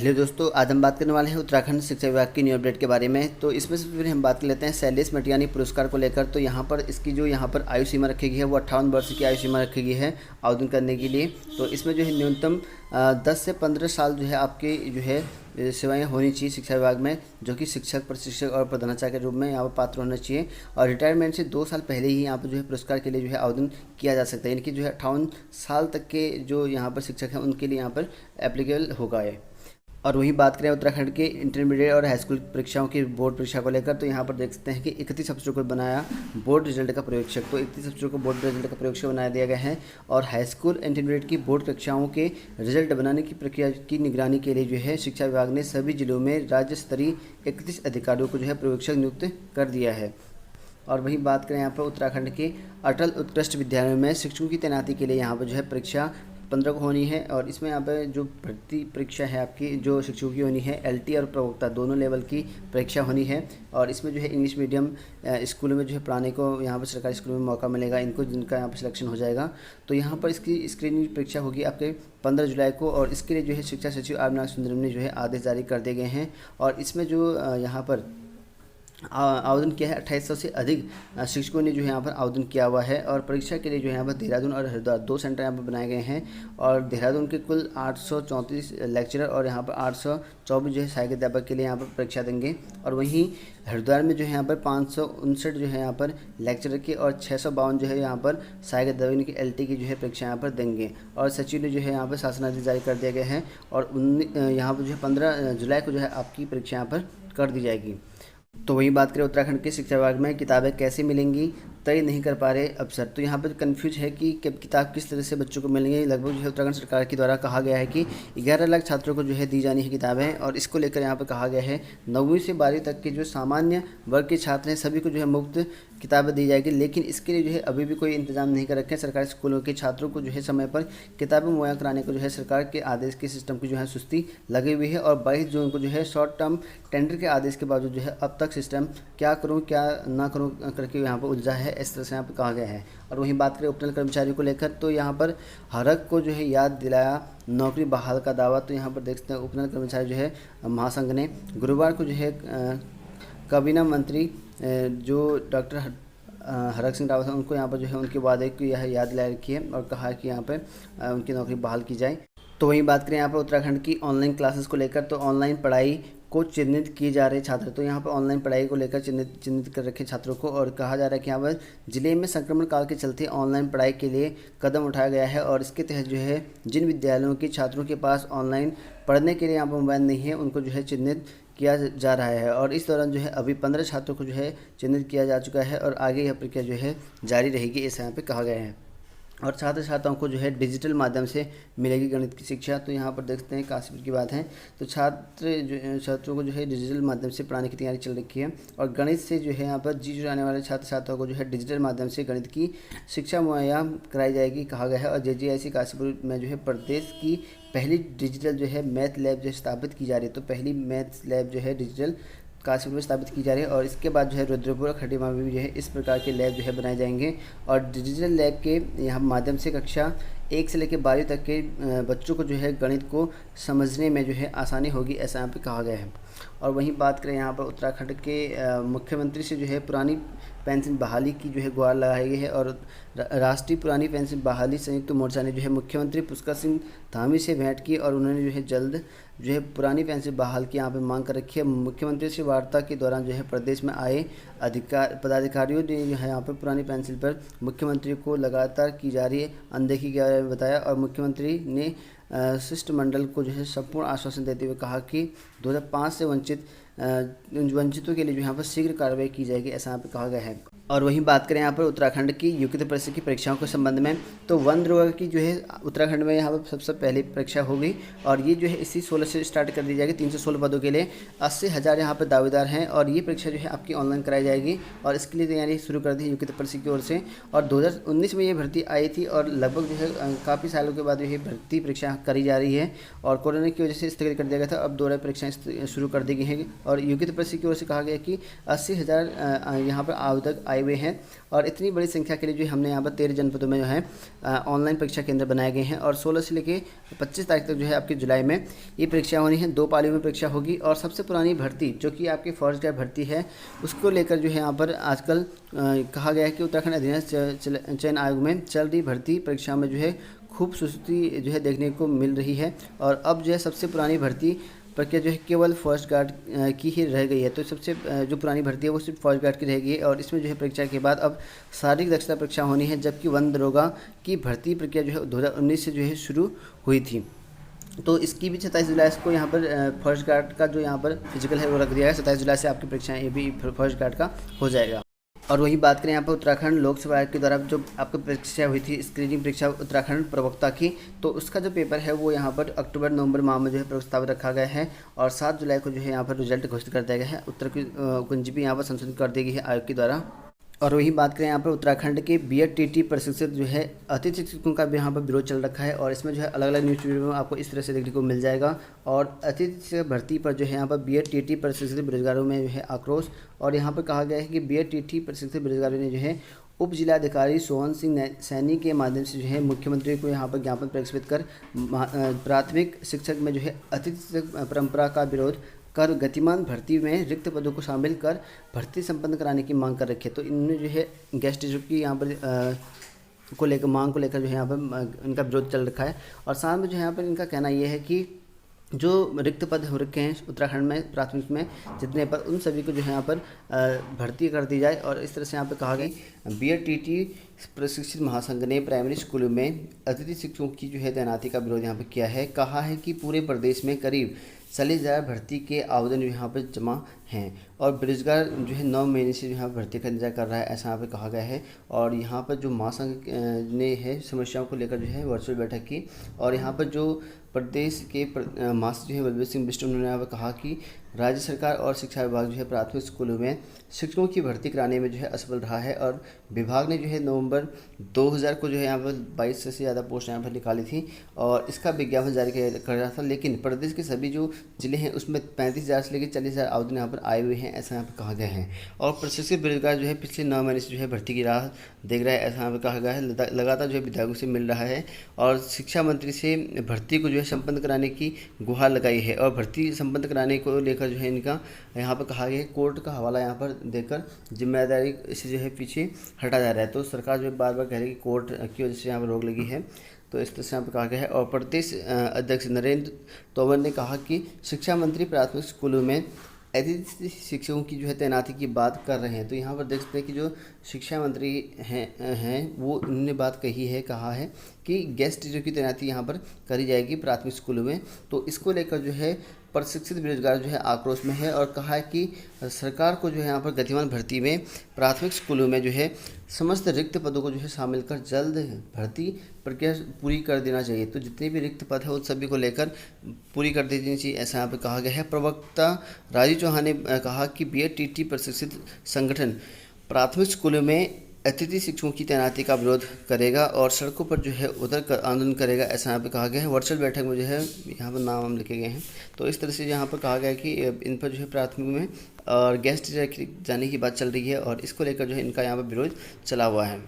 Hello दोस्तों, आज हम बात करने वाले हैं उत्तराखंड शिक्षा विभाग की न्यू अपडेट के बारे में। तो इसमें से फिर हम बात कर लेते हैं शैलेश मटियानी पुरस्कार को लेकर। तो यहाँ पर इसकी जो यहाँ पर आयु सीमा रखी गई है वो 58 वर्ष की आयु सीमा रखी गई है आवेदन करने के लिए। तो इसमें जो है न्यूनतम 10 से 15 साल जो है आपकी जो है सेवाएं होनी चाहिए शिक्षा विभाग में, जो कि शिक्षक, प्रशिक्षक और प्रधानाचार्य के रूप में यहाँ पर पात्र होना चाहिए। और रिटायरमेंट से 2 साल पहले ही यहाँ पर जो है पुरस्कार के लिए जो है आवेदन किया जा सकता है। यानी कि जो है 58 साल तक के जो यहाँ पर शिक्षक हैं उनके लिए यहाँ पर एप्लीकेबल होगा है। और वही बात करें उत्तराखंड के इंटरमीडिएट और हाई स्कूल परीक्षाओं की बोर्ड परीक्षा को लेकर, तो यहाँ पर देख सकते हैं कि 31 अफसरों को बनाया बोर्ड रिजल्ट का पर्यवेक्षक। तो 31 अफसरों को बोर्ड रिजल्ट का पर्यवेक्षक बनाया दिया गया है। और हाई स्कूल इंटरमीडिएट की बोर्ड कक्षाओं के रिजल्ट बनाने की प्रक्रिया की निगरानी के लिए जो है शिक्षा विभाग ने सभी जिलों में राज्य स्तरीय 31 अधिकारियों को जो है पर्यवेक्षक नियुक्त कर दिया है। और वहीं बात करें यहाँ पर उत्तराखंड के अटल उत्कृष्ट विद्यालयों में शिक्षकों की तैनाती के लिए यहाँ पर जो है परीक्षा 15 को होनी है। और इसमें यहाँ पर जो भर्ती परीक्षा है आपकी जो शिक्षकों की होनी है, LT और प्रवक्ता दोनों लेवल की परीक्षा होनी है। और इसमें जो है इंग्लिश मीडियम स्कूलों में जो है पढ़ाने को यहाँ पर सरकारी स्कूलों में मौका मिलेगा इनको, जिनका यहाँ पर सिलेक्शन हो जाएगा। तो यहाँ पर इसकी स्क्रीनिंग परीक्षा होगी आपके 15 जुलाई को। और इसके लिए जो है शिक्षा सचिव आर सुंदरम ने जो है आदेश जारी कर दिए गए हैं। और इसमें जो यहाँ पर आवेदन किया है 2800 से अधिक शिक्षकों ने जो है यहाँ पर आवेदन किया हुआ है। और परीक्षा के लिए जो है यहाँ पर देहरादून और हरिद्वार 2 सेंटर यहाँ पर बनाए गए हैं। और देहरादून के कुल 834 लेक्चरर और यहाँ पर 824 जो है सहायक अध्यापक के लिए यहाँ पर परीक्षा देंगे। और वहीं हरिद्वार में जो है यहाँ पर 559 जो है यहाँ पर लेक्चरर के और 652 जो है यहाँ पर सहायक अध्यापक की LT की जो है परीक्षा यहाँ पर देंगे। और सचिव ने जो है यहाँ पर शासनादेश जारी कर दिया गया है। और यहाँ पर जो है 15 जुलाई को जो है आपकी परीक्षा यहाँ पर कर दी जाएगी। तो वही बात करें उत्तराखंड के शिक्षा विभाग में किताबें कैसे मिलेंगी, तय नहीं कर पा रहे अफसर। तो यहाँ पर कन्फ्यूज है कि किताब किस तरह से बच्चों को मिलेंगे। लगभग जो है उत्तराखंड सरकार के द्वारा कहा गया है कि 11 लाख छात्रों को जो है दी जानी है किताबें। और इसको लेकर यहाँ पर कहा गया है 9वीं से 12वीं तक के जो सामान्य वर्ग के छात्र हैं सभी को जो है मुफ्त किताबें दी जाएगी। लेकिन इसके लिए जो है अभी भी कोई इंतजाम नहीं कर रखे हैं। सरकारी स्कूलों के छात्रों को जो है समय पर किताबें मुहैया कराने को जो है सरकार के आदेश के सिस्टम की जो है सुस्ती लगी हुई है। और 22 जून को जो है शॉर्ट टर्म टेंडर के आदेश के बावजूद जो है अब तक सिस्टम क्या करूँ क्या ना करूँ करके यहाँ पर उलझा है, इस तरह से यहाँ पर कहा गया है। और वहीं बात करें उपनल कर्मचारियों को लेकर, तो यहाँ पर हरक को जो है याद दिलाया नौकरी बहाल का दावा। तो यहाँ पर देख सकते हैं उपनल कर्मचारी जो है महासंघ ने गुरुवार को जो है काबीना मंत्री जो डॉक्टर हरक सिंह रावत हैं उनको यहाँ पर जो है उनके वादे की यह याद दिला रखी है और कहा कि यहाँ पर उनकी नौकरी बहाल की जाए। तो वहीं बात करें यहाँ पर उत्तराखंड की ऑनलाइन क्लासेस को लेकर, तो ऑनलाइन पढ़ाई को चिन्हित किए जा रहे छात्र। तो यहाँ पर ऑनलाइन पढ़ाई को लेकर चिन्हित कर रखे छात्रों को। और कहा जा रहा है कि यहाँ पर जिले में संक्रमण काल के चलते ऑनलाइन पढ़ाई के लिए कदम उठाया गया है। और इसके तहत जो है जिन विद्यालयों के छात्रों के पास ऑनलाइन पढ़ने के लिए यहाँ पर मोबाइल नहीं है उनको जो है चिन्हित किया जा रहा है। और इस दौरान जो है अभी 15 छात्रों को जो है चिन्हित किया जा चुका है और आगे यह प्रक्रिया जो है जारी रहेगी, ऐसा यहाँ पे कहा गया है। और छात्र छात्राओं को जो है डिजिटल माध्यम से मिलेगी गणित की शिक्षा। तो यहाँ पर देखते हैं काशीपुर की बात है, तो छात्रों को जो है डिजिटल माध्यम से पढ़ाने की तैयारी चल रखी है। और गणित से जो है यहाँ पर जी जुड़ाने वाले छात्र छात्राओं को जो है डिजिटल माध्यम से गणित की शिक्षा मुहैया कराई जाएगी, कहा गया है। और JGIC काशीपुर में जो है प्रदेश की पहली डिजिटल जो है मैथ लैब जो स्थापित की जा रही है। तो पहली मैथ लैब जो है डिजिटल काशीपुर में स्थापित की जा रही है। और इसके बाद जो है रुद्रपुर और खटीमा में भी जो है इस प्रकार के लैब जो है बनाए जाएंगे। और डिजिटल लैब के यहाँ माध्यम से कक्षा 1 से लेकर 12वीं तक के बच्चों को जो है गणित को समझने में जो है आसानी होगी, ऐसा यहाँ पे कहा गया है। और वहीं बात करें यहाँ पर उत्तराखंड के मुख्यमंत्री से जो है पुरानी पेंशन बहाली की जो है गुहार लगाई गई है। और राष्ट्रीय पुरानी पेंशन बहाली संयुक्त मोर्चा ने जो है मुख्यमंत्री पुष्कर सिंह धामी से भेंट की और उन्होंने जो है जल्द जो है पुरानी पेंशन बहाल की यहाँ पे मांग कर रखी है। मुख्यमंत्री से वार्ता के दौरान जो है प्रदेश में आए पदाधिकारियों ने जो है यहाँ पर पुरानी पेंशन पर मुख्यमंत्री को लगातार की जा रही है अनदेखी के बारे में बताया। और मुख्यमंत्री ने शिष्टमंडल को जो है संपूर्ण आश्वासन देते हुए कहा कि 2005 से वंचितों के लिए जो यहाँ पर शीघ्र कार्रवाई की जाएगी, ऐसा यहाँ पे कहा गया है। और वहीं बात करें यहाँ पर उत्तराखंड की युक्त परिषद की परीक्षाओं के संबंध में, तो वन दरोगा की जो है उत्तराखंड में यहाँ पर सबसे पहली परीक्षा होगी। और ये जो है इसी 16 से स्टार्ट कर दी जाएगी। 316 पदों के लिए 80,000 यहाँ पर दावेदार हैं। और ये परीक्षा जो है आपकी ऑनलाइन कराई जाएगी और इसके लिए तैयारी शुरू कर दी युक्त परिषद की ओर से। और 2019 में ये भर्ती आई थी और लगभग जो है काफ़ी सालों के बाद जो है भर्ती परीक्षा करी जा रही है। और कोरोना की वजह से स्थगित कर दिया गया था, अब दोबारा परीक्षाएँ शुरू कर दी गई हैं। और युक्त परिषद की ओर से कहा गया कि 80,000 यहाँ पर आवेदक आए आए हुए हैं। और इतनी बड़ी संख्या के लिए जो हमने यहाँ पर 13 जनपदों में जो है ऑनलाइन परीक्षा केंद्र बनाए गए हैं। और 16 से लेकर 25 तारीख तक जो है आपकी जुलाई में ये परीक्षा होनी है। 2 पालियों में परीक्षा होगी। और सबसे पुरानी भर्ती जो कि आपकी फर्स्ट ग्रेड भर्ती है, उसको लेकर जो है यहाँ पर आजकल कहा गया है कि उत्तराखंड अधीनस्थ चयन आयोग में चल रही भर्ती परीक्षा में जो है खूब सुस्ती जो है देखने को मिल रही है। और अब जो है सबसे पुरानी भर्ती प्रक्रिया जो है केवल फर्स्ट गार्ड की ही रह गई है। तो सबसे जो पुरानी भर्ती है वो सिर्फ फर्स्ट गार्ड की रहेगी। और इसमें जो है परीक्षा के बाद अब शारीरिक दक्षता परीक्षा होनी है, जबकि वन दरोगा की भर्ती प्रक्रिया जो है 2019 से जो है शुरू हुई थी। तो इसकी भी 27 जुलाई को यहाँ पर फर्स्ट गार्ड का जो यहाँ पर फिजिकल है वो रख दिया है। 27 जुलाई से आपकी परीक्षाएँ ये भी फर्स्ट गार्ड का हो जाएगा। और वही बात करें यहाँ पर उत्तराखंड लोक सेवा आयोग के द्वारा जो आपकी परीक्षा हुई थी, स्क्रीनिंग परीक्षा उत्तराखंड प्रवक्ता की, तो उसका जो पेपर है वो यहाँ पर अक्टूबर-नवंबर माह में जो है प्रस्तावित रखा गया है। और 7 जुलाई को जो है यहाँ पर रिजल्ट घोषित कर दिया गया है। उत्तर की कुंजी भी यहाँ पर संशोधित कर दी गई है आयोग के द्वारा। और वही बात करें यहाँ पर उत्तराखंड के बीएड टीटी प्रशिक्षित जो है अतिथि शिक्षकों का भी यहाँ पर विरोध चल रखा है। और इसमें जो है अलग अलग न्यूज़ वीडियो में आपको इस तरह से देखने को मिल जाएगा। और अतिथि शिक्षक भर्ती पर जो है यहाँ पर बीएड टीटी प्रशिक्षित बेरोजगारों में जो है आक्रोश। और यहाँ पर कहा गया है कि बीएड टीटी प्रशिक्षित बेरोजगारों ने जो है उप जिलाधिकारी सोहन सिंह सैनी के माध्यम से जो है मुख्यमंत्री को यहाँ पर ज्ञापन प्रक्षेपित कर प्राथमिक शिक्षक में जो है अतिथि शिक्षक परंपरा का विरोध कर गतिमान भर्ती में रिक्त पदों को शामिल कर भर्ती संपन्न कराने की मांग कर रखी है। तो इन्होंने जो है गेस्ट टीचर की यहाँ पर को लेकर मांग को लेकर जो है यहाँ पर इनका विरोध चल रखा है। और साथ में जो है यहाँ पर इनका कहना ये है कि जो रिक्त पद हो रखे हैं उत्तराखंड में प्राथमिक में जितने पद, उन सभी को जो है यहाँ पर भर्ती कर दी जाए। और इस तरह से यहाँ पर कहा गया बीएड टीटी प्रशिक्षित महासंघ ने प्राइमरी स्कूलों में अतिथि शिक्षकों की जो है तैनाती का विरोध यहाँ पर किया है। कहा है कि पूरे प्रदेश में करीब 40,000 भर्ती के आवेदन यहाँ पर जमा हैं और बेरोजगार जो है 9 महीने से जो है भर्ती का इंतजार कर रहा है, ऐसा यहाँ पे कहा गया है। और यहाँ पर जो महासंघ ने है समस्याओं को लेकर जो है वर्चुअल बैठक की। और यहाँ पर जो प्रदेश के महासचिव जो है बलबीर सिंह बिष्ट, उन्होंने यहाँ पर कहा कि राज्य सरकार और शिक्षा विभाग जो है प्राथमिक स्कूलों में शिक्षकों की भर्ती कराने में जो है असफल रहा है। और विभाग ने जो है नवंबर 2000 को जो है यहाँ पर 22 से ज़्यादा पोस्ट यहाँ पर निकाली थी और इसका विज्ञापन जारी कर रहा था। लेकिन प्रदेश के सभी जो जिले हैं उसमें 35,000 से लेकर 40,000 आवेदन यहाँ पर आए हुए हैं, ऐसा यहाँ पर कहा गया है। और प्रशिक्षित बेरोजगार जो है पिछले 9 महीने से जो है भर्ती की राह देख रहा है, ऐसा यहाँ पर कहा गया है। लगातार जो है विधायकों से मिल रहा है और शिक्षा मंत्री से भर्ती को जो है संपन्न कराने की गुहार लगाई है। और भर्ती संपन्न कराने को लेकर जो है इनका यहाँ पर कहा गया है कोर्ट का हवाला यहाँ पर देकर जिम्मेदारी से जो है पीछे हटा जा रहा है। तो सरकार जो है बार बार कह रही है कि कोर्ट की वजह से यहाँ पर रोक लगी है, तो इस तरह से यहाँ पर कहा गया है। और प्रदेश अध्यक्ष नरेंद्र तोमर ने कहा कि शिक्षा मंत्री प्राथमिक स्कूलों में अतिथि शिक्षकों की जो है तैनाती की बात कर रहे हैं। तो यहाँ पर देख सकते हैं कि जो शिक्षा मंत्री हैं वो उन्होंने बात कहा है कि गेस्ट टीचर की तैनाती यहाँ पर करी जाएगी प्राथमिक स्कूलों में। तो इसको लेकर जो है प्रशिक्षित बेरोजगार जो है आक्रोश में है और कहा है कि सरकार को जो है यहाँ पर गतिमान भर्ती में प्राथमिक स्कूलों में जो है समस्त रिक्त पदों को जो है शामिल कर जल्द भर्ती प्रक्रिया पूरी कर देना चाहिए। तो जितने भी रिक्त पद है उन सभी को लेकर पूरी कर देनी चाहिए, ऐसा यहाँ पर कहा गया है। प्रवक्ता राजीव चौहान ने कहा कि बीएड टीटी प्रशिक्षित संगठन प्राथमिक स्कूलों में अतिथि शिक्षकों की तैनाती का विरोध करेगा और सड़कों पर जो है उतर आंदोलन करेगा, ऐसा यहाँ पे कहा गया है। वर्चुअल बैठक में जो है यहाँ पर नाम लिखे गए हैं। तो इस तरह से यहाँ पर कहा गया है कि इन पर जो है प्राथमिक में और गेस्ट टीचर जाने की बात चल रही है और इसको लेकर जो है इनका यहाँ पर विरोध चला हुआ है।